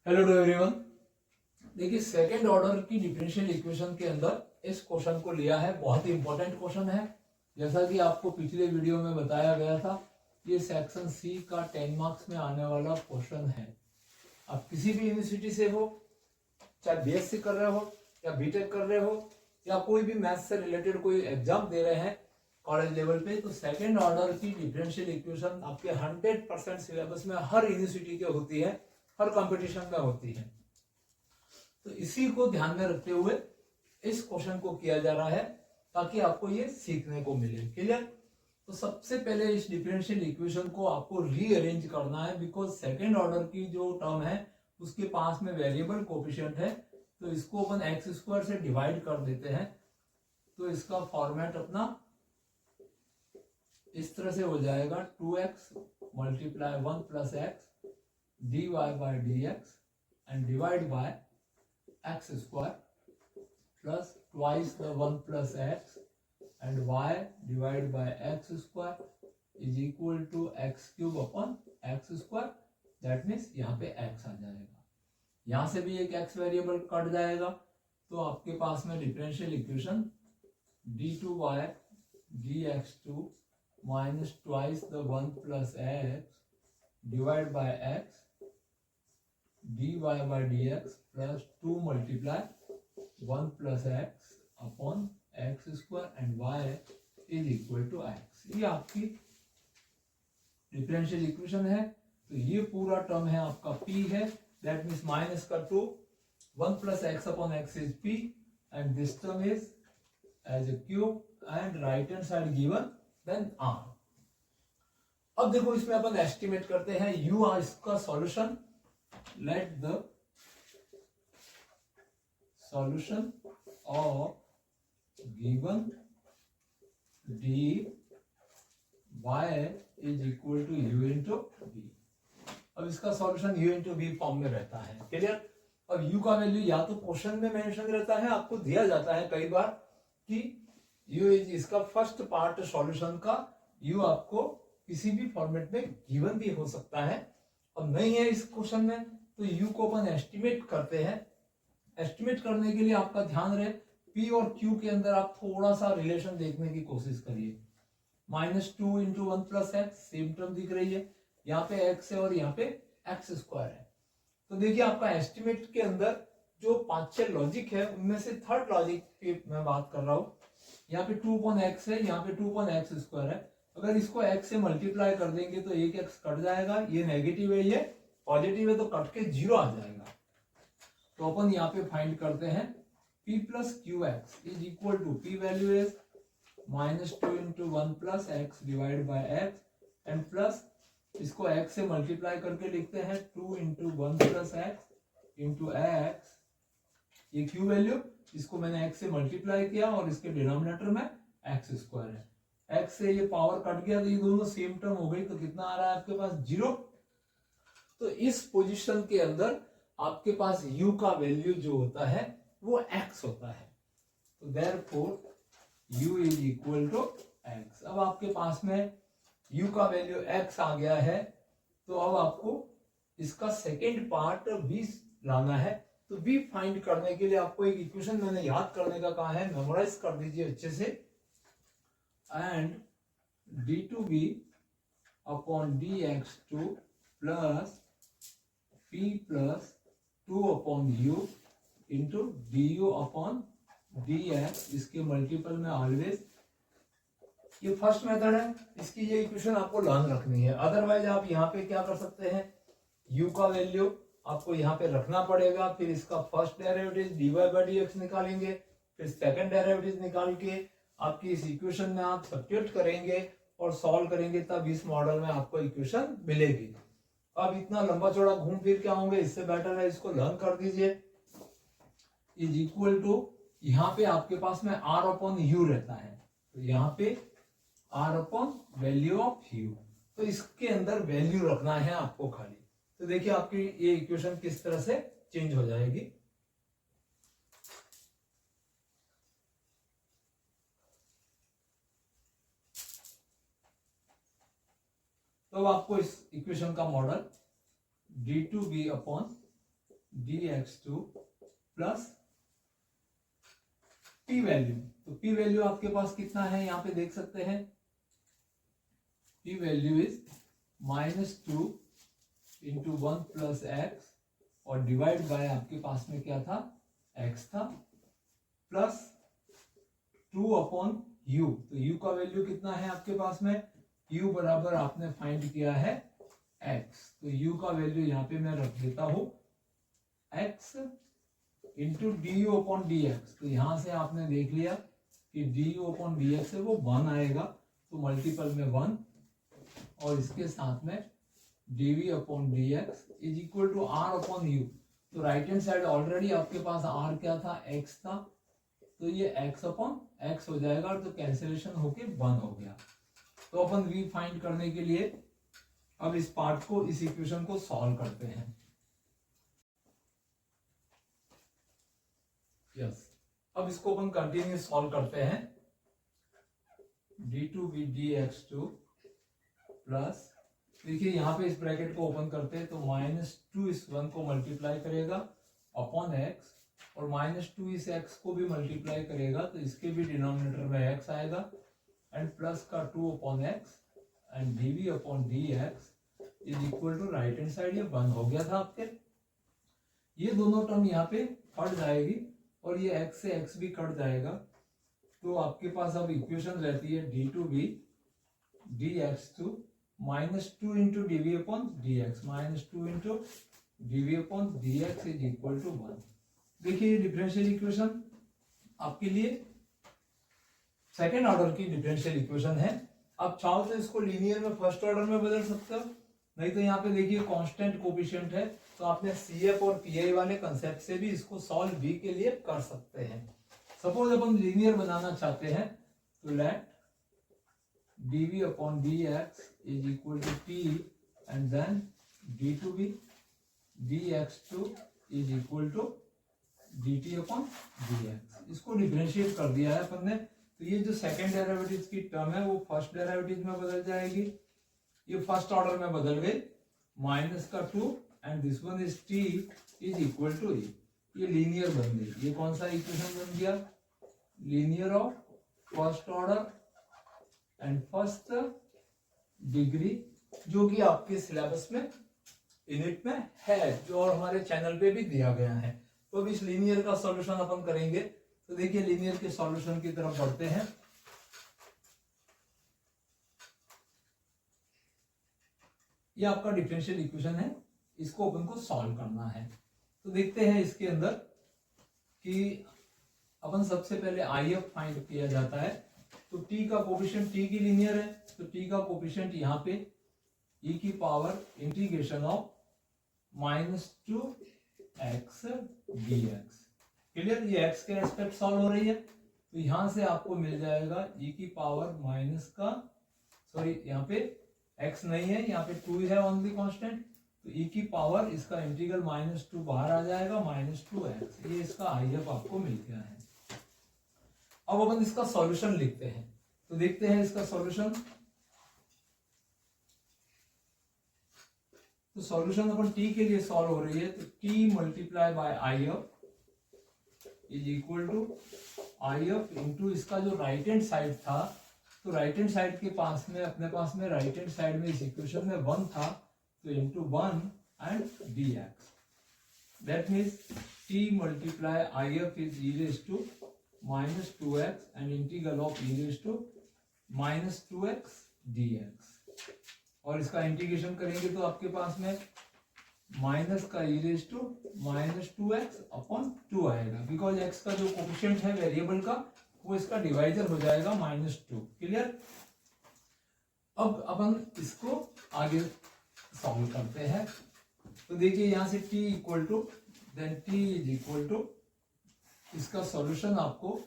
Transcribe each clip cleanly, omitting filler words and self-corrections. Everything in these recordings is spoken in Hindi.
Hello to everyone. देखिए सेकंड ऑर्डर की डिफरेंशियल इक्वेशन के अंदर इस क्वेश्चन को लिया है, बहुत ही इंपॉर्टेंट क्वेश्चन है। जैसा कि आपको पिछले वीडियो में बताया गया था, ये सेक्शन सी का 10 मार्क्स में आने वाला क्वेश्चन है। आप किसी भी यूनिवर्सिटी से हो, चाहे बीएससी कर रहे हो या बीटेक कर रहे हो या कोई भी मैथ्स से रिलेटेड कोई एग्जाम दे रहे हैं कॉलेज लेवल पे, तो सेकंड ऑर्डर की डिफरेंशियल इक्वेशन आपके 100% सिलेबस में हर यूनिवर्सिटी के होती है, हर कंपटीशन में होती है। तो इसी को ध्यान में रखते हुए इस क्वेश्चन को किया जा रहा है ताकि आपको ये सीखने को मिले। क्लियर? तो सबसे पहले इस डिफरेंशियल इक्वेशन को आपको रीअरेंज करना है, बिकॉज सेकंड ऑर्डर की जो टर्म है उसके पास में वेरिएबल कोफिशिएंट है, तो इसको अपन एक्स स्क्वायर से डिवाइड कर देते हैं। तो इसका फॉर्मेट अपना इस तरह से हो जाएगा 2x multiply 1 plus x dy by dx and divide by x square plus twice the 1 plus x and y divided by x square is equal to x cube upon x square. That means यहाँ पे x आ जाएगा, यहाँ से भी एक x वेरिएबल कट जाएगा, तो आपके पास में differential equation d2y dx2 minus twice the 1 plus x divided by x dy by dx plus 2 multiply 1 plus x upon x square and y is equal to x। ये आपकी डिफरेंशियल इक्वेशन है। तो ये पूरा टर्म है आपका p है, दैट मीन्स माइनस का 2 1 plus x upon x is p and this term is as a cube and right hand side given then r। अब देखो इसमें अपन एस्टिमेट करते हैं u और इसका solution. Let the solution of given dy is equal to u into v। अब इसका solution u into v form में रहता है। क्लियर? अब u का वैल्यू या तो क्वेश्चन में मेंशन रहता है, आपको दिया जाता है कई बार कि u इज इसका फर्स्ट पार्ट सॉल्यूशन का u आपको किसी भी फॉर्मेट में गिवन भी हो सकता है, और नहीं है इस क्वेश्चन में तो u को अपन एस्टिमेट करते हैं। एस्टिमेट करने के लिए आपका ध्यान रहे p और q के अंदर आप थोड़ा सा रिलेशन देखने की कोशिश करिए। -2 into 1 plus x, same term दिख रही है, यहाँ पे x है और यहाँ पे एक्स स्क्वायर है। तो देखिए आपका एस्टिमेट के अंदर जो 5-6 लॉजिक है उनमें से थर्ड लॉजिक की मैं बात कर रहा हूँ। यहाँ पे 2/x है, यहाँ पे 2/x स्क्वायर है। अगर इसको x से मल्टीप्लाई कर देंगे तो एक x कट जाएगा, ये नेगेटिव है ये पॉजिटिव है, तो कट के 0 आ जाएगा। तो अपन यहाँ पे फाइंड करते हैं p plus Q X is equal to p value is -2 into 1 plus X divide by X and plus इसको x से मल्टीप्लाई करके लिखते हैं 2 into 1 plus X into X, ये q वैल्यू, इसको मैंने x से मल्टीप्लाई किया और इसके डिनोमिनेटर में एक्स स्क्वायर है। x से ये पावर कट गया तो ये दोनों सेम टर्म हो गई, तो कितना आ रहा है आपके पास 0। तो इस पोजीशन के अंदर आपके पास u का वैल्यू जो होता है वो x होता है, तो therefore u is equal to x। अब आपके पास में u का वैल्यू x आ गया है, तो अब आपको इसका सेकेंड पार्ट v लाना है। तो v फाइंड करने के लिए आपको एक इक्वेशन मैंने याद करने का कहा है, मेमोराइज कर दीजिए अच्छे से। And d2v upon dx2 plus p plus 2 upon u into du upon dx, इसके मल्टीपल में ऑलवेज। ये फर्स्ट मेथड है, इसकी ये इक्वेशन आपको लर्न रखनी है। अदरवाइज आप यहाँ पे क्या कर सकते हैं, u का वैल्यू आपको यहाँ पे रखना पड़ेगा, फिर इसका first derivative dy by dx निकालेंगे, फिर सेकंड डेरिवेटिव निकाल के आपकी इस इक्वेशन में आप सब्स्टिट्यूट करेंगे और सॉल्व करेंगे, तब इस मॉडल में आपको इक्वेशन मिलेगी। अब इतना लंबा चौड़ा घूम फिर के आऊंगे, इससे बेटर है इसको लर्न कर दीजिए। इज इक्वल टू यहाँ पे आपके पास में r अपॉन u रहता है, तो यहाँ पे r upon value of u, तो इसके अंदर वैल्यू रखना है आपको खाली। तो देखिए आपकी ये इक्वेशन किस तरह से चेंज हो जाएगी। तो आपको इस इक्वेशन का model d2v upon dx2 plus p value. तो p वैल्यू आपके पास कितना है यहाँ पे देख सकते हैं, p value is -2 into 1 plus x और डिवाइड बाय आपके पास में क्या था, x था, प्लस 2 अपॉन u। तो u का वैल्यू कितना है आपके पास में, u बराबर आपने फाइंड किया है x। तो u का वैल्यू यहाँ पे मैं रख देता हूं x into D you upon D x. तो यहां से आपने देख लिया कि D you upon D x है वो 1 आएगा, तो मल्टीपल में 1 और इसके साथ में D V upon D X is equal to R upon U. तो राइट हैंड साइड ऑलरेडी आपके पास आर क्या था, एक्स था, तो ये एक्स अपॉन एक्स हो जाएगा, तो कैंसिलेशन होके 1 हो गया। तो अपन वी फाइंड करने के लिए अब इस पार्ट को, इस इक्वेशन को सॉल्व करते हैं। यस, अब इसको अपन कंटिन्यूस सॉल्व करते हैं। d2b dx2 प्लस, देखिए यहाँ पे इस ब्रैकेट को ओपन करते हैं तो -2 इस 1 को मल्टीप्लाई करेगा अपॉन x और -2 इस x को भी मल्टीप्लाई करेगा, तो इसके भी डिनोमिनेटर में x आएगा एंड प्लस का 2 upon x and dv upon dx is equal to right hand side, ये 1 हो गया था आपके। ये दोनों टर्म यहाँ पे कट जाएगी और ये x से x भी कट जाएगा, तो आपके पास अब इक्वेशन रहती है d2b dx2 -2 into dv upon dx, -2 into dv upon dx is equal to 1। देखिए ये डिफरेंशियल इक्वेशन आपके लिए सेकेंड ऑर्डर की डिफरेंशियल इक्वेशन है। आप चाहो तो इसको लीनियर में फर्स्ट ऑर्डर में बदल सकते हो, नहीं तो यहाँ पे देखिए कांस्टेंट कोफिशिएंट है, तो आपने CF और PI वाले कंसेप्ट से भी इसको सॉल्व भी के लिए कर सकते हैं। सपोज अपन लीनियर बनाना चाहते हैं तो let dv upon dx is equal to t and then d2b dx2 is equal to dt upon dx। इसको डिफरेंशिएट कर दिया है अपन ने, तो ये जो सेकेंड डेरिवेटिव की टर्म है वो फर्स्ट डेरिवेटिव में बदल जाएगी, ये फर्स्ट ऑर्डर में बदल गई, माइनस का 2 and this one is t is equal to e। ये लीनियर बन गई। ये कौन सा इक्वेशन बन गया, linear of first order and first degree, जो कि आपके सिलेबस में यूनिट में है, जो और हमारे चैनल पे भी दिया गया है। तो अब इस लीनियर का सॉल्यूशन अपन करेंगे। तो देखिए लीनियर के सॉल्यूशन की तरफ बढ़ते हैं। ये आपका डिफरेंशियल इक्वेशन है, इसको अपन को सॉल्व करना है। तो देखते हैं इसके अंदर कि अपन सबसे पहले IF फाइंड किया जाता है। तो t का कोफिशिएंट, t की लीनियर है तो t का कोफिशिएंट यहाँ पे e की power integration of -2x dx। Clear, ये x के रेस्पेक्ट सॉल्व हो रही है, तो यहां से आपको मिल जाएगा e की पावर माइनस का, सॉरी यहाँ पे x नहीं है, यहाँ पे 2 है ओनली कांस्टेंट, तो e की पावर इसका इंटीग्रल -2 बाहर आ जाएगा -2x। ये इसका IF आपको मिल गया है। अब अपन इसका सॉल्यूशन लिखते हैं, तो देखते हैं इसका सॉल्यूशन। तो सॉल्यूशन अपन t के लिए सॉल्व हो रही है, तो t multiply by IF is equal to IF into इसका जो राइट हैंड साइड था, तो राइट हैंड साइड के पास में अपने पास में राइट हैंड साइड में इस इक्वेशन में 1 था, तो into 1 and dx, that means t multiply IF is e raise to -2x and integral of e raise to -2x dx। और इसका इंटीग्रेशन करेंगे तो आपके पास में माइनस का e raise to -2x upon 2 आएगा, बिकॉज x का जो कोफिशिएंट है वेरिएबल का वो इसका डिवाइजर हो जाएगा -2। क्लियर, अब अपन इसको आगे सॉल्व करते हैं। तो देखिए यहाँ से t equal to then t is equal to, इसका सॉल्यूशन आपको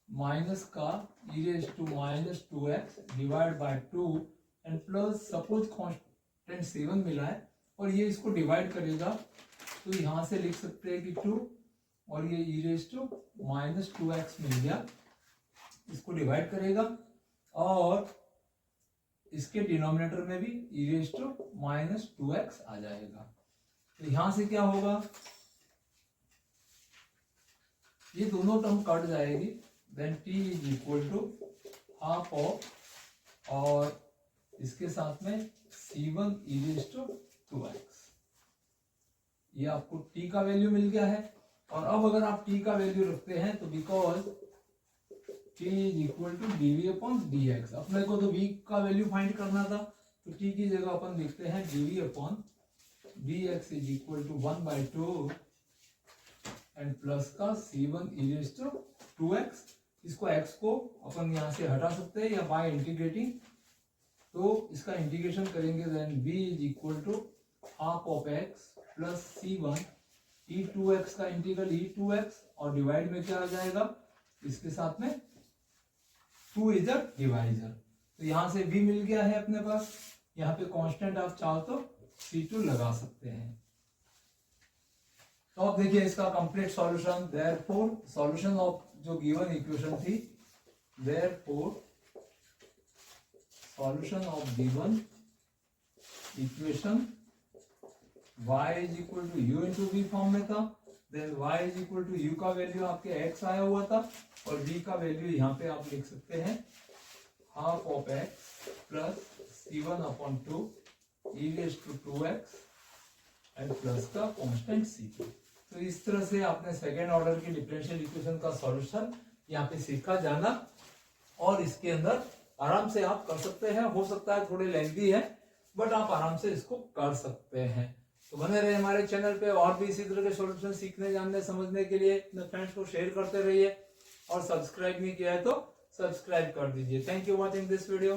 माइनस का e raise to -2x divide by 2 and plus suppose constant 7 मिला है और ये इसको डिवाइड करेगा, तो यहाँ से लिख सकते हैं कि 2 और ये e रेज टू -2x मिल गया, इसको डिवाइड करेगा और इसके डिनोमिनेटर में भी e रेज टू -2x आ जाएगा। तो यहाँ से क्या होगा, ये दोनों टर्म कट जाएगी, then T is equal to half of, और इसके साथ में C1 e raise to 2x। ये आपको t का वैल्यू मिल गया है। और अब अगर आप t का वैल्यू रखते हैं तो because t is equal to dv upon dx, अपने को तो v का वैल्यू फाइंड करना था, तो t की जगह अपन लिखते हैं dv upon dx is equal to 1/2 and plus का C1 e raise to 2x। इसको x को अपन यहाँ से हटा सकते हैं या बाय इंटीग्रेटिंग, तो इसका इंटीग्रेशन करेंगे, then b is equal to half of x plus C1 e2x का इंटीग्रल e2x, और डिवाइड में क्या आ जाएगा, इसके साथ में 2 इज अ डिवाइजर, तो यहां से v मिल गया है अपने पास। यहाँ पे कांस्टेंट आप चाहो तो C2 लगा सकते हैं। तो अब देखिए इसका complete solution, therefore solution of जो गिवन इक्वेशन थी, therefore solution of given equation y is equal to u into v form में था, then y is equal to u का वैल्यू आपके x आया हुआ था, और v का वैल्यू यहाँ पे आप लिख सकते हैं half of x plus C1 upon 2 e raise to 2x and plus का कांस्टेंट C2। तो इस तरह से आपने सेकेंड ऑर्डर की डिफरेंशियल इक्वेशन का सॉल्यूशन यहाँ पे सीखा जाना, और इसके अंदर आराम से आप कर सकते हैं। हो सकता है थोड़े लेंथी है, बट आप आराम से इसको कर सकते हैं। तो बने रहे हमारे चैनल पे, और भी इसी तरह के सॉल्यूशन सीखने, जानने, समझने के लिए अपने फ्रेंड्स को शेयर करते रहिए, और सब्सक्राइब नहीं किया है तो सब्सक्राइब कर दीजिए। Thank you watching this video.